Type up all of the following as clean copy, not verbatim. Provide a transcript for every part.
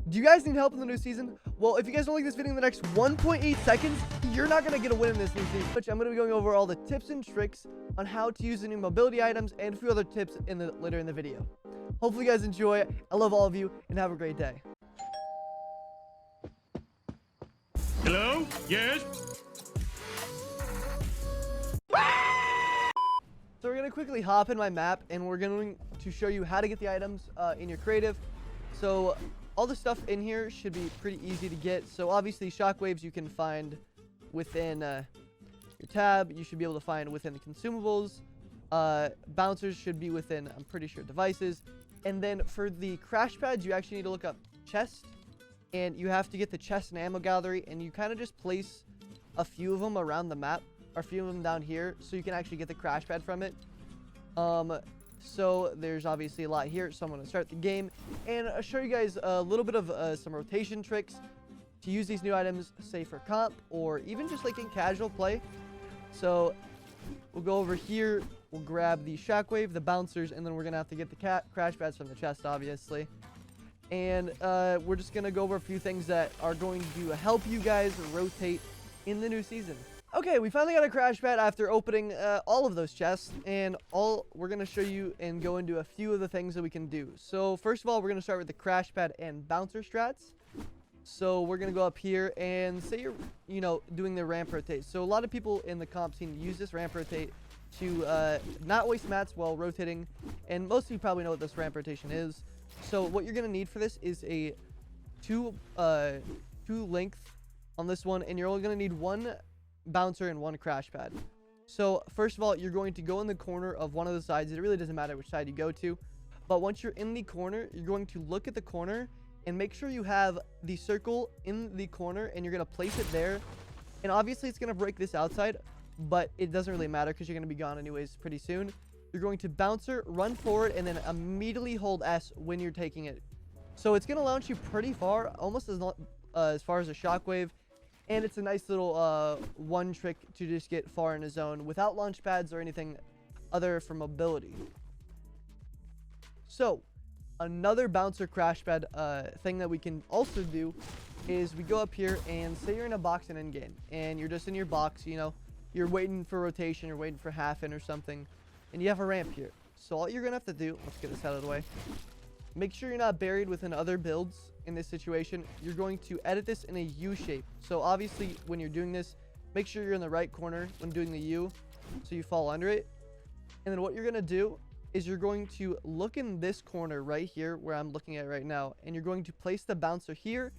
Do you guys need help in the new season? Well, if you guys don't like this video in the next 1.8 seconds, you're not going to get a win in this new season. Which I'm going to be going over all the tips and tricks on how to use the new mobility items and a few other tips later in the video. Hopefully you guys enjoy. I love all of you and have a great day. Hello? Yes? So we're going to quickly hop in my map and we're going to show you how to get the items in your creative. So all the stuff in here should be pretty easy to get. So obviously shockwaves you can find within your tab. You should be able to find within the consumables. Bouncers should be within, I'm pretty sure, devices. And then for the crash pads, you actually need to look up chest. And you have to get the chest and ammo gallery. And you kind of just place a few of them around the map. Or a few of them down here. So you can actually get the crash pad from it. So there's obviously a lot here, so I'm going to start the game and I'll show you guys a little bit of some rotation tricks to use these new items, say for comp or even just like in casual play. So we'll go over here, we'll grab the shockwave, the bouncers, and then we're going to have to get the crash pads from the chest, obviously. And we're just going to go over a few things that are going to help you guys rotate in the new season. Okay, we finally got a crash pad after opening all of those chests, and we're going to show you and go into a few of the things that we can do. So first of all, we're going to start with the crash pad and bouncer strats. So we're going to go up here and say you're, doing the ramp rotate. So a lot of people in the comp scene use this ramp rotate to not waste mats while rotating, and most of you probably know what this ramp rotation is. So what you're going to need for this is a two length on this one, and you're only going to need one bouncer and one crash pad. So first of all, you're going to go in the corner of one of the sides. It really doesn't matter which side you go to, but once you're in the corner, you're going to look at the corner and make sure you have the circle in the corner, and you're going to place it there. And obviously it's going to break this outside, but it doesn't really matter because you're going to be gone anyways pretty soon. You're going to bouncer, run forward, and then immediately hold S when you're taking it. So it's going to launch you pretty far, almost as far as a shockwave. And it's a nice little one trick to just get far in a zone without launch pads or anything other for mobility. So another bouncer crash pad thing that we can also do is we go up here and say you're in a box in game and you're just in your box, you're waiting for rotation, you're waiting for half in or something, and you have a ramp here. So all you're gonna have to do, let's get this out of the way. Make sure you're not buried within other builds in this situation. You're going to edit this in a U shape. So obviously when you're doing this, make sure you're in the right corner when doing the U so you fall under it. And then what you're going to do is you're going to look in this corner right here where I'm looking at right now, and you're going to place the bouncer here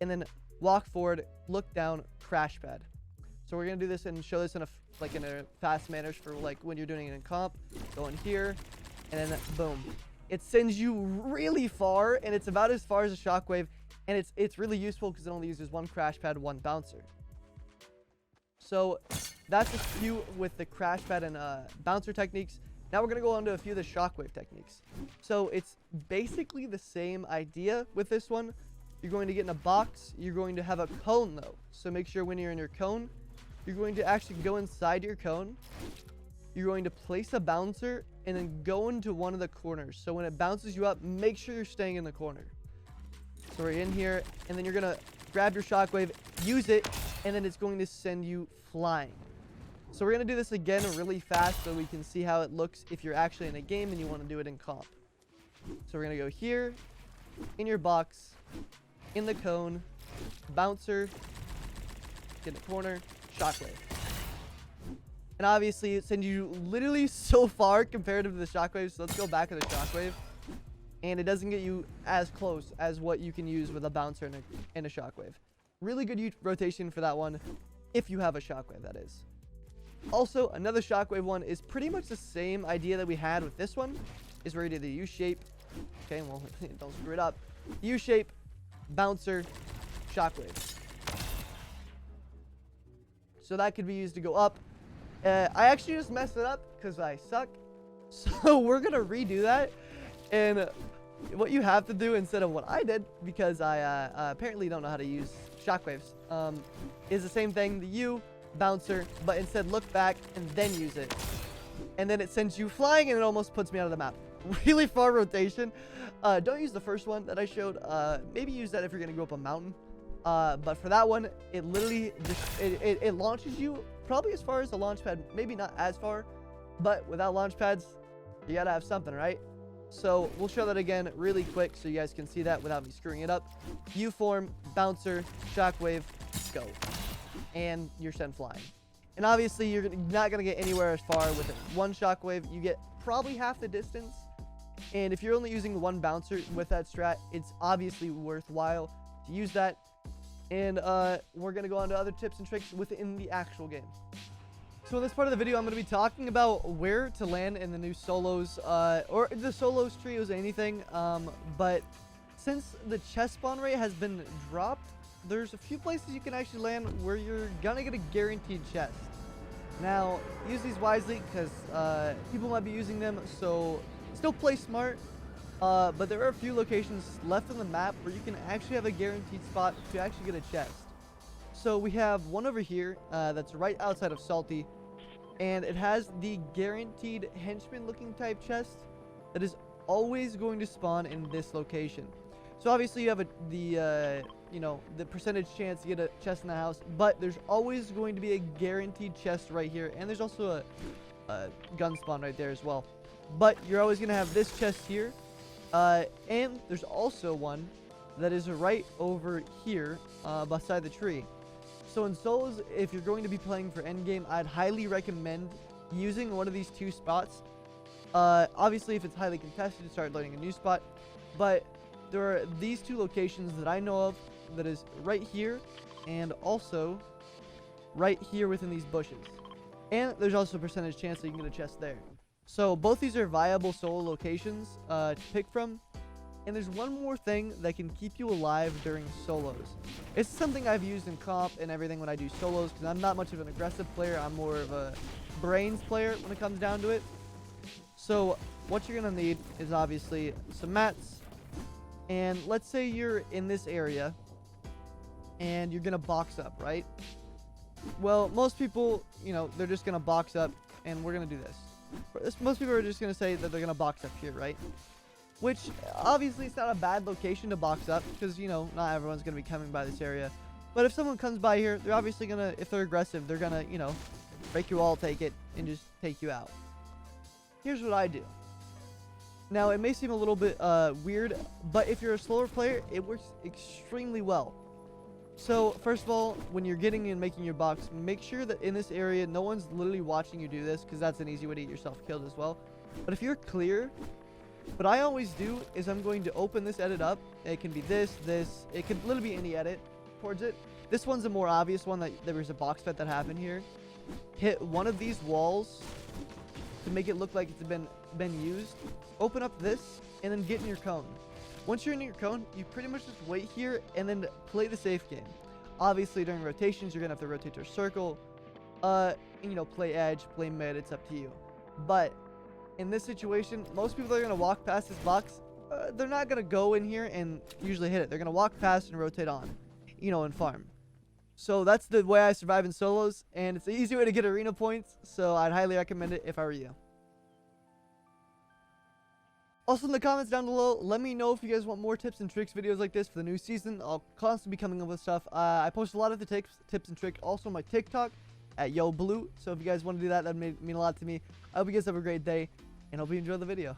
and then walk forward, look down, crash pad. So we're going to do this and show this in a fast manner for like when you're doing it in comp. Go in here and then boom. It sends you really far, and it's about as far as a shockwave, and it's really useful because it only uses one crash pad, one bouncer. So that's a few with the crash pad and bouncer techniques. Now we're going to go on to a few of the shockwave techniques. So it's basically the same idea with this one. You're going to get in a box. You're going to have a cone, though. So make sure when you're in your cone, you're going to actually go inside your cone. You're going to place a bouncer and then go into one of the corners. So when it bounces you up, make sure you're staying in the corner. So we're in here, and then you're going to grab your shockwave, use it, and then it's going to send you flying. So we're going to do this again really fast so we can see how it looks if you're actually in a game and you want to do it in comp. So we're going to go here, in your box, in the cone, bouncer, get in the corner, shockwave. And obviously it sends you literally so far comparative to the shockwave. So let's go back to the shockwave. And it doesn't get you as close as what you can use with a bouncer and a shockwave. Really good rotation for that one, if you have a shockwave, that is. Also, another shockwave one is pretty much the same idea that we had with this one. Is where you do the U shape. Okay, well, don't screw it up. U shape, bouncer, shockwave. So that could be used to go up. I actually just messed it up because I suck. So we're going to redo that. And what you have to do instead of what I did, because I apparently don't know how to use shockwaves, is the same thing, the U, bouncer, but instead look back and then use it. And then it sends you flying and it almost puts me out of the map. really far rotation. Don't use the first one that I showed. Maybe use that if you're gonna go up a mountain. But for that one, it literally just it launches you probably as far as the launch pad. Maybe not as far, but without launch pads, you gotta have something, right? So we'll show that again really quick so you guys can see that without me screwing it up. U-form, bouncer, shockwave, go, and you're sent flying. And obviously you're not gonna get anywhere as far with it. One shockwave, you get probably half the distance. And if you're only using one bouncer with that strat, it's obviously worthwhile to use that. And we're gonna go on to other tips and tricks within the actual game. So in this part of the video, I'm going to be talking about where to land in the new solos, or the solos, trios, anything. But since the chest spawn rate has been dropped, there's a few places you can actually land where you're going to get a guaranteed chest. Now, use these wisely because people might be using them, so still play smart. But there are a few locations left on the map where you can actually have a guaranteed spot to actually get a chest. So we have one over here that's right outside of Salty. And it has the guaranteed henchman looking type chest that is always going to spawn in this location. So obviously you have the percentage chance to get a chest in the house, but there's always going to be a guaranteed chest right here. And there's also a gun spawn right there as well. But you're always going to have this chest here. And there's also one that is right over here beside the tree. So in solos, if you're going to be playing for endgame, I'd highly recommend using one of these two spots. Obviously, if it's highly contested, start learning a new spot. But there are these two locations that I know of that is right here and also right here within these bushes. And there's also a percentage chance that you can get a chest there. So both these are viable solo locations to pick from. And there's one more thing that can keep you alive during solos. It's something I've used in comp and everything when I do solos because I'm not much of an aggressive player. I'm more of a brains player when it comes down to it. So what you're going to need is obviously some mats. And let's say you're in this area and you're going to box up, right? Well, most people, they're just going to box up and we're going to do this. Most people are just going to say that they're going to box up here, right? Which, obviously, it's not a bad location to box up, because, not everyone's going to be coming by this area. But if someone comes by here, they're obviously going to, if they're aggressive, they're going to, break your wall, take it, and just take you out. Here's what I do. Now, it may seem a little bit weird, but if you're a slower player, it works extremely well. So, first of all, when you're getting and making your box, make sure that in this area, no one's literally watching you do this, because that's an easy way to get yourself killed as well. But if you're clear, what I always do is I'm going to open this edit up. It can be this. It could literally be any edit towards it. This one's a more obvious one that there was a box fight that happened here. Hit one of these walls to make it look like it's been used. Open up this and then get in your cone. Once you're in your cone, you pretty much just wait here and then play the safe game. Obviously, during rotations, you're going to have to rotate to a circle. Play edge, play mid. It's up to you. But in this situation, most people are going to walk past this box. They're not going to go in here and usually hit it. They're going to walk past and rotate on, and farm. So that's the way I survive in solos, and it's an easy way to get arena points, so I'd highly recommend it if I were you. Also, in the comments down below, let me know if you guys want more tips and tricks videos like this for the new season. I'll constantly be coming up with stuff. I post a lot of the tips and tricks also on my TikTok at YoBlue. So if you guys want to do that, that'd mean a lot to me. I hope you guys have a great day, and hope you enjoy the video.